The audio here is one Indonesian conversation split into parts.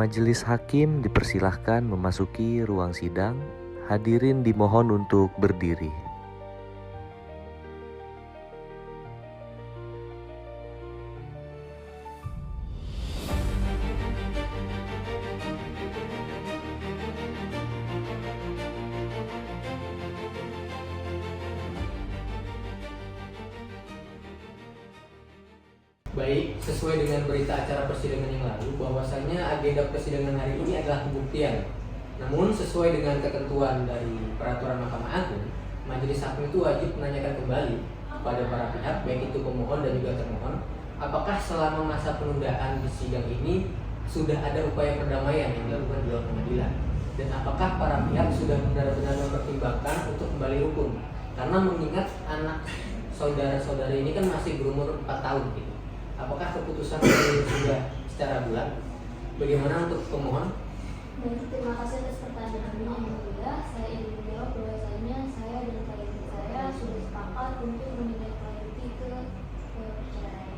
Majelis hakim dipersilahkan memasuki ruang sidang. Hadirin dimohon untuk berdiri. Baik, sesuai dengan berita acara persidangan yang lalu, bahwasanya agenda persidangan hari ini adalah pembuktian. Namun sesuai dengan ketentuan dari peraturan Mahkamah Agung, majelis hakim itu wajib menanyakan kembali kepada para pihak, baik itu pemohon dan juga termohon, apakah selama masa penundaan di sidang ini sudah ada upaya perdamaian yang dilakukan di luar pengadilan, dan apakah para pihak sudah benar-benar mempertimbangkan untuk kembali rukun. Karena mengingat anak saudara-saudari ini kan masih berumur 4 tahun gitu. Apakah keputusan ini sudah secara bulat? Bagaimana untuk pemohon? Baik, terima kasih atas pertanyaannya yang mulia. Saya ingin menjawab bahwasanya saya dan klien saya sudah sepakat untuk menindaklanjuti ke perceraian.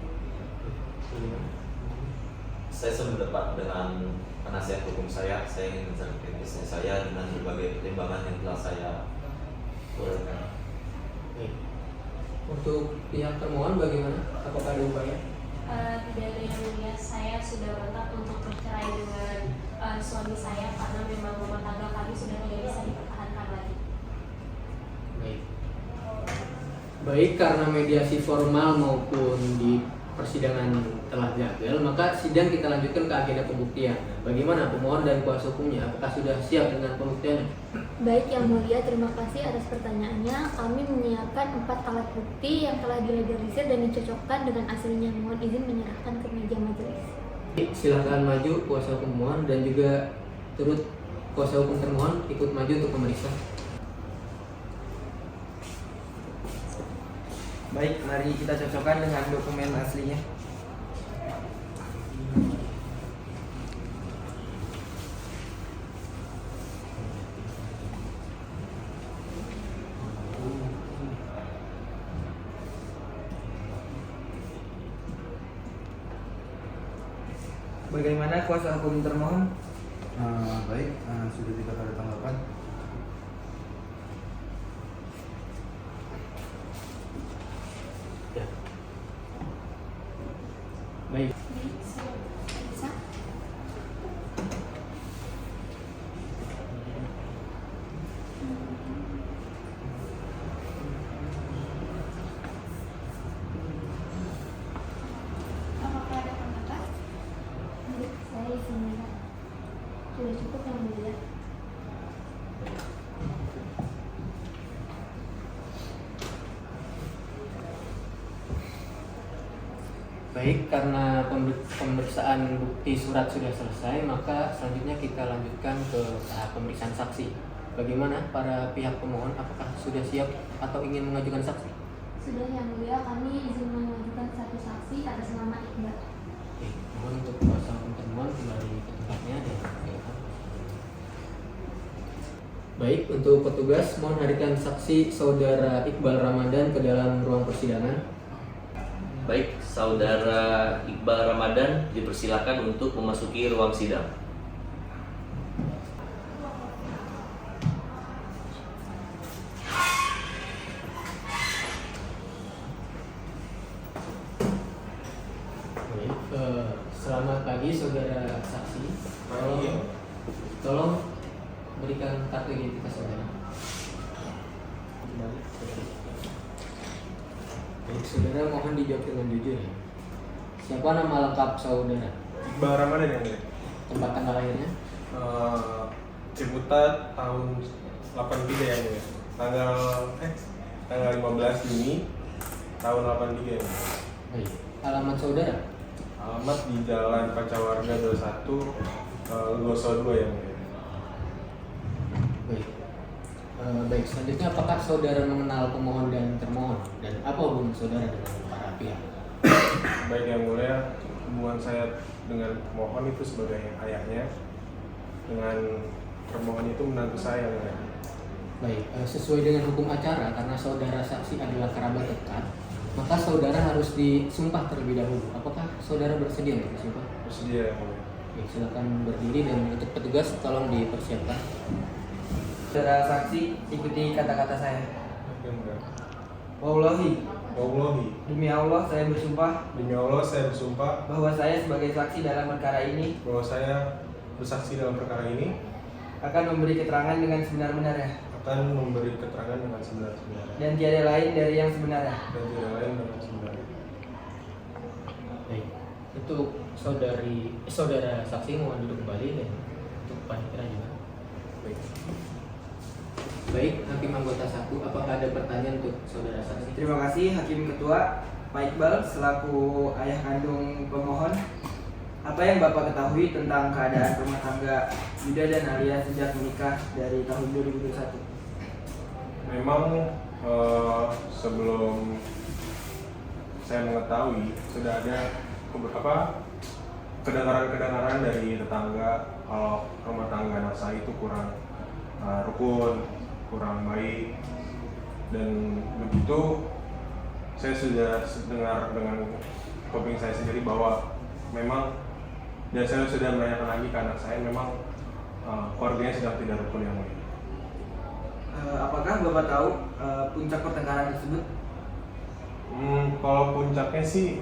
Saya sependapat dengan penasihat hukum saya ingin menceritakan istri saya dengan berbagai pertimbangan yang telah saya uraikan. Untuk pihak termohon bagaimana? Apakah ada upaya? Tidak ada yang mulia, saya sudah mantap untuk bercerai dengan suami saya karena memang rumah tangga kami sudah tidak bisa dipertahankan lagi. Baik, karena mediasi formal maupun di persidangan telah gagal, maka sidang kita lanjutkan ke agenda pembuktian. Bagaimana pemohon dan kuasa hukumnya? Apakah sudah siap dengan pembuktiannya? Baik, yang mulia, terima kasih atas pertanyaannya. Kami menyiapkan 4 alat bukti yang telah dilegalisir dan dicocokkan dengan aslinya. Mohon izin menyerahkan ke meja majelis. Silakan maju kuasa hukum pemohon dan juga turut kuasa hukum termohon ikut maju untuk memeriksa. Baik, mari kita cocokkan dengan dokumen aslinya. Bagaimana kuasa hukum termohon? Baik, sudah tidak ada tanggapan. Baik. Bisa? Apakah ada pendapat? Baik, saya izin melihat. Sudah cukup yang mulia. Baik, karena pemeriksaan bukti surat sudah selesai, maka selanjutnya kita lanjutkan ke tahap pemeriksaan saksi. Bagaimana para pihak pemohon, apakah sudah siap atau ingin mengajukan saksi? Sudah yang mulia, kami izin mengajukan satu saksi atas nama Iqbal. Oke, mohon untuk kuasa hukum termohon kembali ke tempatnya dan silakan. Baik, untuk petugas mohon hadirkan saksi saudara Iqbal Ramadan ke dalam ruang persidangan. Baik, saudara Iqbal Ramadan dipersilakan untuk memasuki ruang sidang. Baik, selamat pagi saudara saksi. Tolong berikan kartu identitas saudara. Baik, saudara mohon dijawab dengan jujur ya. Siapa nama lengkap saudara? Iqbal Ramadan yang mulia. Tempat tanggal lahirnya? Ciputat tahun 83 yang mulia. Tanggal 15 Juni tahun 83 yang mulia. Baik. Alamat saudara? Alamat di Jalan Pacawarga 21 Legoso 2 yang mulia. Baik. Baik, selanjutnya apakah saudara mengenal pemohon dan termohon? Dan apa hubungan saudara dengan para pihak? Baik yang mulia, hubungan saya dengan pemohon itu sebagai ayahnya, dengan termohon itu menantu saya yang mulia. Baik, sesuai dengan hukum acara, karena saudara saksi adalah kerabat dekat, maka saudara harus disumpah terlebih dahulu. Apakah saudara bersedia untuk disumpah? Bersedia yang mulia. Oke, silakan berdiri dan untuk petugas tolong dipersiapkan. Saudara saksi, ikuti kata-kata saya. Yang mulia. Wallahi, Wallahi, demi Allah saya bersumpah demi Allah saya bersumpah bahwa saya sebagai saksi dalam perkara ini bahwa saya bersaksi dalam perkara ini akan memberi keterangan dengan sebenar-benarnya akan memberi keterangan dengan sebenar-benarnya dan tiada lain dari yang sebenarnya. dan tidak lain dengan sebenarnya. Baik, untuk saudara saksi mohon duduk kembali dan untuk panitia juga. Baik. Baik, hakim anggota 1, apakah ada pertanyaan untuk saudara saksi? Terima kasih Hakim Ketua Pak Iqbal selaku ayah kandung pemohon. Apa yang Bapak ketahui tentang keadaan rumah tangga Yuda dan Alia sejak menikah dari tahun 2021? Memang sebelum saya mengetahui sudah ada beberapa kedengaran dari tetangga kalau rumah tangga anak saya itu kurang rukun, kurang baik, dan begitu saya sudah dengar dengan kuping saya sendiri bahwa memang, dan saya sudah menanyakan lagi ke anak saya, memang keluarganya sedang tidak rukun yang mulia. Apakah Bapak tahu puncak pertengkaran tersebut? Kalau puncaknya sih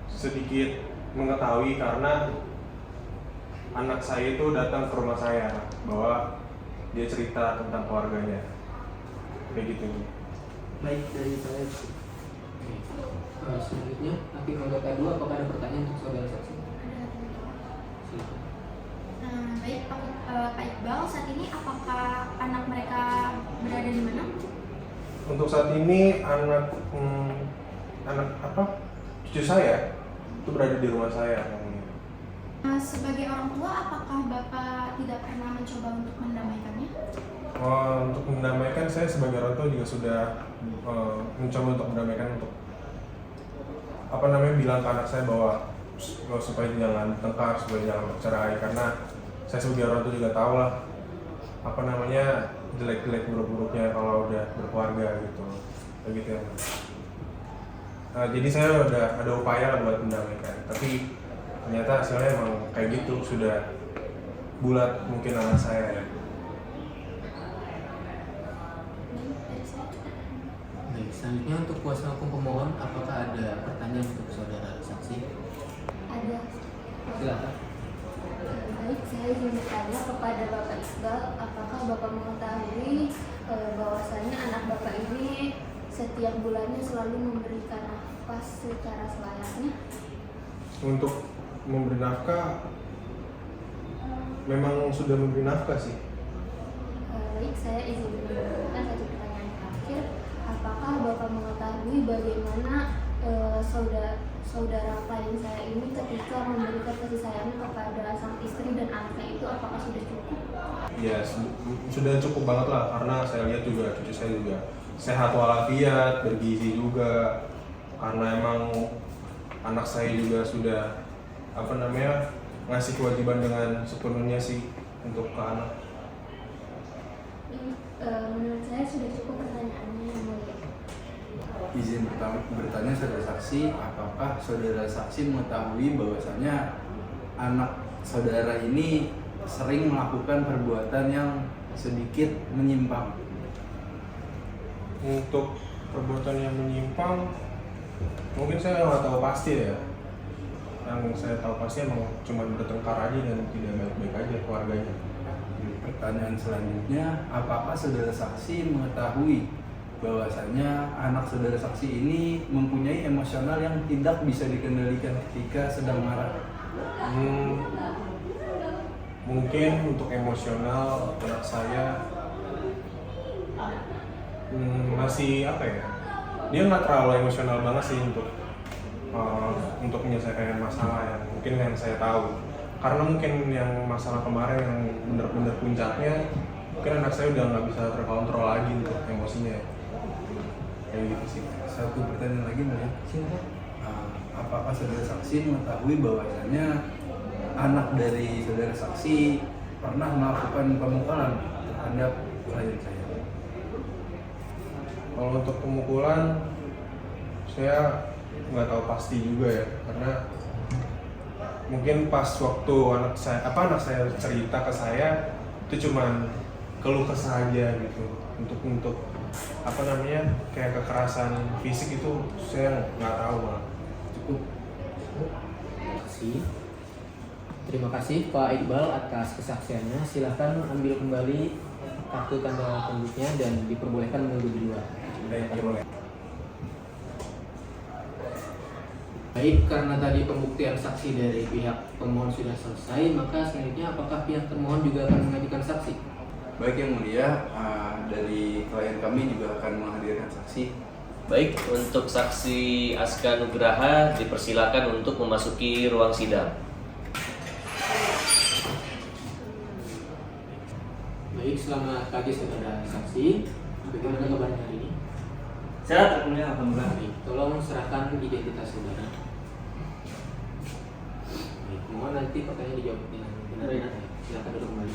sedikit mengetahui karena anak saya itu datang ke rumah saya bahwa dia cerita tentang keluarganya kayak gitu. Baik, dari saya. Oke. Selanjutnya, hakim anggota 2, apakah ada pertanyaan untuk saudara saksi? Silakan. Baik, Pak Iqbal, saat ini apakah anak mereka berada di mana? Untuk saat ini anak cucu saya itu berada di rumah saya. Sebagai orang tua, apakah Bapak tidak pernah mencoba untuk mendamaikannya? Untuk mendamaikan, saya sebagai orang tua juga sudah mencoba untuk mendamaikan, untuk bilang ke anak saya bahwa supaya jangan bertengkar, supaya jangan bercerai, karena saya sebagai orang tua juga tahu lah jelek-jelek buruk-buruknya kalau udah berkeluarga gitu, kayak gitu ya. Jadi saya udah ada upaya lah buat mendamaikan, tapi ternyata hasilnya emang kayak gitu, sudah bulat mungkin anak saya ya. Baik, selanjutnya untuk kuasa hukum pemohon, apakah ada pertanyaan untuk saudara saksi? Ada. Silakan. Baik, saya ingin bertanya kepada Bapak Iqbal, apakah Bapak mengetahui bahwasanya anak Bapak ini setiap bulannya selalu memberikan nafas secara selayaknya? Untuk memberi nafkah, memang sudah memberi nafkah sih. Baik, saya izin menanyakan satu pertanyaan terakhir. Apakah Bapak mengetahui bagaimana saudara klien saya ini ketika memberikan kasih sayangnya kepada sang istri dan anaknya itu, apakah sudah cukup? Ya sudah cukup banget lah, karena saya lihat juga cucu saya juga sehat walafiat, bergizi juga, karena emang anak saya juga sudah ngasih kewajiban dengan sepenuhnya sih untuk ke anak. Menurut saya sudah cukup pertanyaannya, yang mulia. Izin bertanya saudara saksi, apakah saudara saksi mengetahui bahwasanya anak saudara ini sering melakukan perbuatan yang sedikit menyimpang? Untuk perbuatan yang menyimpang, mungkin saya nggak tahu pasti ya. Yang saya tahu pasti emang cuma bertengkar aja dan tidak baik-baik aja keluarganya. Pertanyaan selanjutnya, apakah saudara saksi mengetahui bahwasanya anak saudara saksi ini mempunyai emosional yang tidak bisa dikendalikan ketika sedang marah? Mungkin untuk emosional anak saya masih dia nggak terlalu emosional banget sih untuk menyelesaikan masalah yang mungkin yang saya tahu, karena mungkin yang masalah kemarin yang benar-benar puncaknya, mungkin anak saya udah nggak bisa terkontrol lagi untuk emosinya, kayak gitu sih. Satu pertanyaan lagi boleh? Silakan. Apakah saudara saksi mengetahui bahwasanya anak dari saudara saksi pernah melakukan pemukulan terhadap klien saya? Kalau untuk pemukulan, saya nggak tahu pasti juga ya, karena mungkin pas waktu anak saya cerita ke saya itu cuman keluh kesah aja gitu. Untuk apa namanya kayak kekerasan fisik itu saya nggak tahu Pak. Cukup. Terima kasih Pak Iqbal atas kesaksiannya. Silahkan ambil kembali kartu tanda penduduknya dan diperbolehkan menunggu di luar. Baik, karena tadi pembuktian saksi dari pihak pemohon sudah selesai, maka selanjutnya apakah pihak termohon juga akan mengajukan saksi? Baik Yang Mulia, dari klien kami juga akan menghadirkan saksi. Baik, untuk saksi Aska Nugraha dipersilakan untuk memasuki ruang sidang. Baik, selamat pagi saudara saksi. Bagaimana kabarnya hari ini? Sehat, Mulia, alhamdulillah. Baik, tolong serahkan identitas saudara. Baik, mohon nanti pertanyaan dijawab dengan benar ya. Silakan duduk kembali.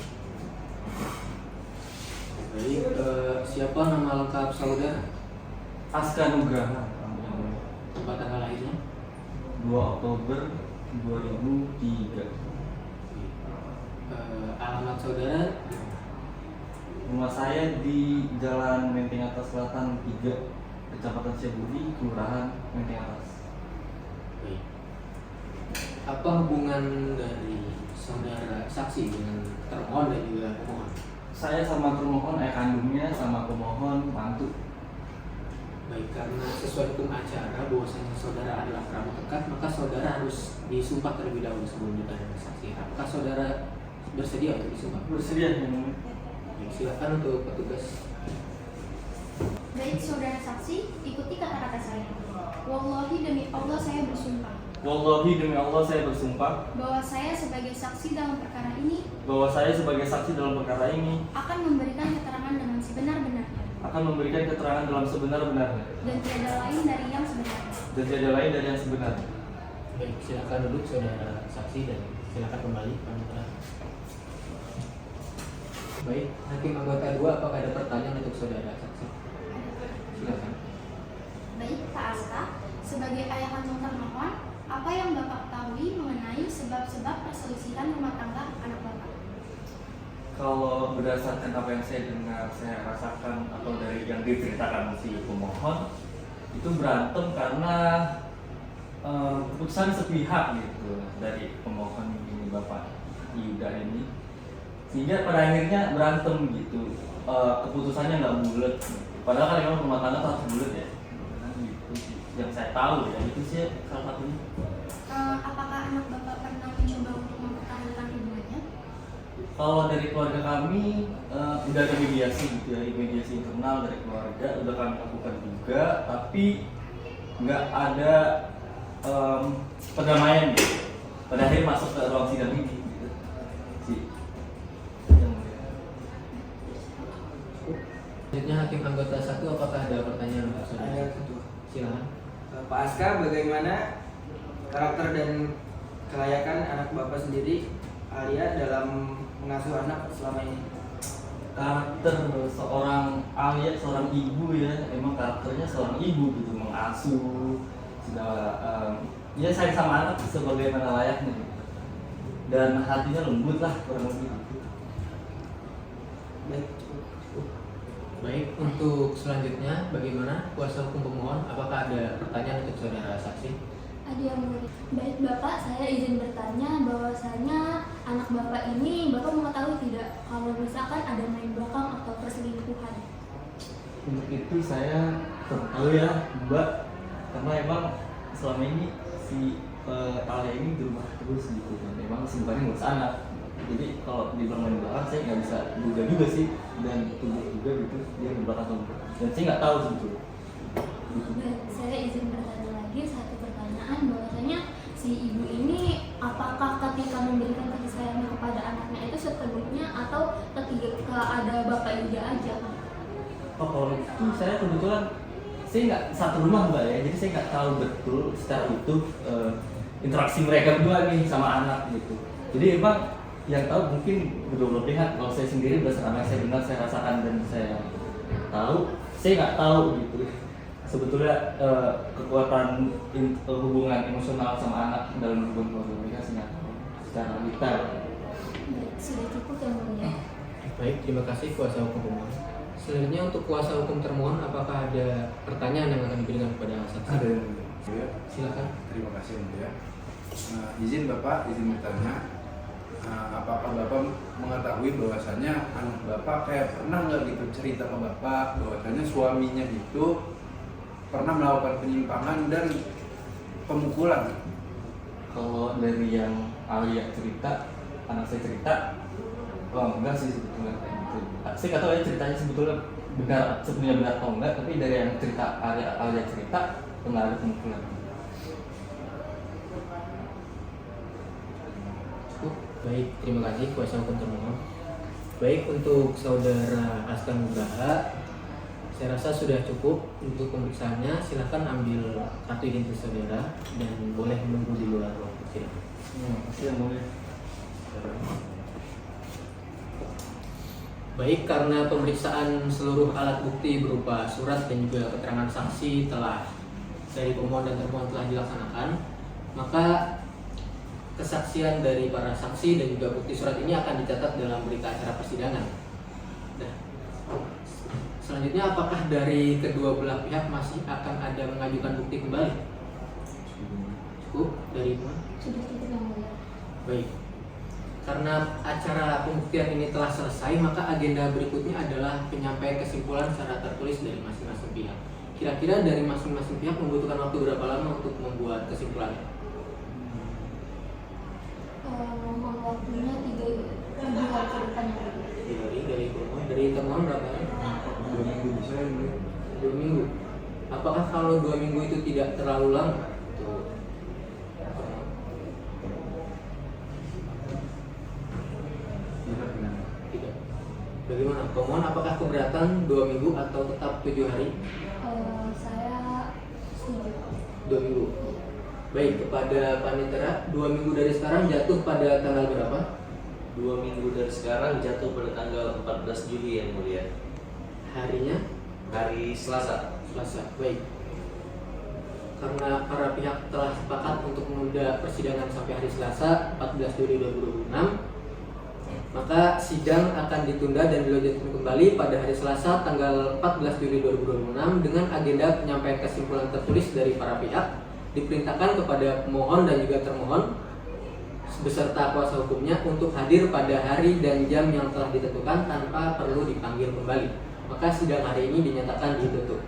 Baik, siapa nama lengkap saudara? Aska Nugraha, Tempat tanggal lahirnya? 2 Oktober 2003. Alamat saudara? Rumah saya di Jalan Menteng Atas Selatan 3, Kecamatan Syahbudi, Kelurahan Menteng Atas. Baik. Apa hubungan dari saudara saksi dengan termohon dan juga pemohon? Saya sama termohon, ayah kandungnya, sama pemohon, mantu. Baik, karena sesuai hukum acara bahwasanya saudara adalah kerabat dekat, maka saudara harus disumpah terlebih dahulu sebelum ditanya saksi. Apakah saudara bersedia untuk disumpah? Bersedia, Yang Mulia. Baik, silakan untuk petugas. Baik saudara saksi, ikuti kata-kata saya. Wallahi demi Allah saya bersumpah Wallahi demi Allah saya bersumpah bahwa saya sebagai saksi dalam perkara ini bahwa saya sebagai saksi dalam perkara ini akan memberikan keterangan dengan sebenar-benarnya akan memberikan keterangan dalam sebenar-benarnya dan tiada lain dari yang sebenarnya. dan tiada lain dari yang sebenarnya. Baik, silakan duduk saudara saksi dan silakan kembali panitera. Baik, hakim anggota 2, apakah ada pertanyaan untuk saudara saksi? Silakan. Baik Pak Aska, sebagai ayah kandung termohon, apa yang Bapak ketahui mengenai sebab-sebab perselisihan rumah tangga anak Bapak? Kalau berdasarkan apa yang saya dengar, saya rasakan atau dari yang diceritakan si pemohon, itu berantem karena keputusan sepihak gitu dari pemohon ini Bapak Yuda ini, sehingga pada akhirnya berantem gitu. Keputusannya nggak bulat. Padahal kan memang rumah tangga harus bulat ya. Gitu sih yang saya tahu ya, itu sih salah satunya. Apakah anak Bapak pernah mencoba untuk mempertahankan hubungannya? Kalau dari keluarga kami udah ada mediasi gitu ya, mediasi internal dari keluarga udah kami lakukan juga, tapi nggak ada perdamaian gitu. Pada akhirnya masuk ke ruang sidang ini gitu. Si yang mulia. Selanjutnya hakim anggota 1, apakah ada pertanyaan untuk saudara? Ada satu. Silakan. Pak Aska, bagaimana karakter dan kelayakan anak Bapak sendiri Alia dalam mengasuh anak selama ini? Karakter seorang Alia, seorang ibu ya, emang karakternya seorang ibu gitu, mengasuh segala ya sayang sama anak sebagaimana layaknya gitu. Dan hatinya lembut lah kurang lebih gitu. Baik. Baik, untuk selanjutnya bagaimana kuasa hukum pemohon? Apakah ada pertanyaan untuk saudara saksi? Ada yang mulia. Baik Bapak, saya izin bertanya bahwasanya anak Bapak ini Bapak mengetahui tidak kalau misalkan ada main belakang atau perselingkuhan? Untuk itu saya tahu ya Mbak, karena emang selama ini si Alia ini di rumah terus gitu kan, emang sebenarnya ngurus anak. Jadi kalau di belakang saya nggak bisa duga juga sih, dan tunjuk juga gitu dia di belakang atau enggak. Dan saya nggak tahu sebetulnya. Gitu. Baik, saya izin bertanya lagi satu pertanyaan bahwasanya si ibu ini apakah ketika memberikan kasih sayangnya kepada anaknya itu sepenuhnya atau ketika ada Bapak Yuda aja? Oh, kalau itu saya kebetulan saya nggak satu rumah Mbak ya, jadi saya nggak tahu betul secara utuh interaksi mereka berdua nih sama anak gitu. Jadi emang yang tahu mungkin kedua pihak. Kalau saya sendiri berdasarkan apa yang saya dengar, saya rasakan dan saya tahu, saya nggak tahu gitu sebetulnya kekuatan hubungan emosional sama anak dalam hubungan keluarga mereka, saya nggak tahu. secara detail. Sudah cukup yang mulia. Baik, terima kasih kuasa hukum pemohon. Selanjutnya untuk kuasa hukum termohon, apakah ada pertanyaan yang akan diberikan kepada saksi? Ada yang mulia. Silakan. Terima kasih yang mulia. Izin Bapak, izin bertanya. Apakah Bapak mengetahui bahwasannya anak Bapak kayak pernah nggak gitu cerita ke Bapak bahwasannya suaminya itu pernah melakukan penyimpangan dan pemukulan? Kalau dari yang Alia cerita, anak saya cerita, oh enggak sih sebetulnya. Saya nggak tahu ya ceritanya sebetulnya sebenarnya benar atau enggak, tapi dari yang cerita Alia cerita pernah ada pemukulan. Baik, terima kasih kuasa hukum termohon. Baik, untuk saudara Askan Nugraha, saya rasa sudah cukup untuk pemeriksaannya. Silakan ambil kartu identitas saudara dan boleh menunggu di luar ruang persidangan. Makasih yang mulia. Baik, karena pemeriksaan seluruh alat bukti berupa surat dan juga keterangan saksi telah dari pemohon dan termohon telah dilaksanakan, maka kesaksian dari para saksi dan juga bukti surat ini akan dicatat dalam berita acara persidangan. Nah, selanjutnya apakah dari kedua belah pihak masih akan ada mengajukan bukti kembali? Cukup dari mana? Sudah cukup yang mulia. Baik. Karena acara pembuktian ini telah selesai, maka agenda berikutnya adalah penyampaian kesimpulan secara tertulis dari masing-masing pihak. Kira-kira dari masing-masing pihak membutuhkan waktu berapa lama untuk membuat kesimpulan? Memang waktunya 3 hari ke depan yang mulia. 3 hari dari pemohon. Dari termohon berapa hari? 2 minggu bisa yang mulia. 2 minggu. Apakah kalau 2 minggu itu tidak terlalu lama? Tidak. Bagaimana? Pemohon apakah keberatan 2 minggu atau tetap 7 hari? Saya setuju. 2 minggu. Baik, kepada panitera, 2 minggu dari sekarang jatuh pada tanggal berapa? 2 minggu dari sekarang jatuh pada tanggal 14 Juli yang mulia. Harinya? Hari Selasa. Selasa. Baik. Karena para pihak telah sepakat untuk menunda persidangan sampai hari Selasa 14 Juli 2026, maka sidang akan ditunda dan dilanjutkan kembali pada hari Selasa tanggal 14 Juli 2026 dengan agenda penyampaian kesimpulan tertulis dari para pihak. Diperintahkan kepada pemohon dan juga termohon beserta kuasa hukumnya untuk hadir pada hari dan jam yang telah ditentukan tanpa perlu dipanggil kembali. Maka sidang hari ini dinyatakan ditutup.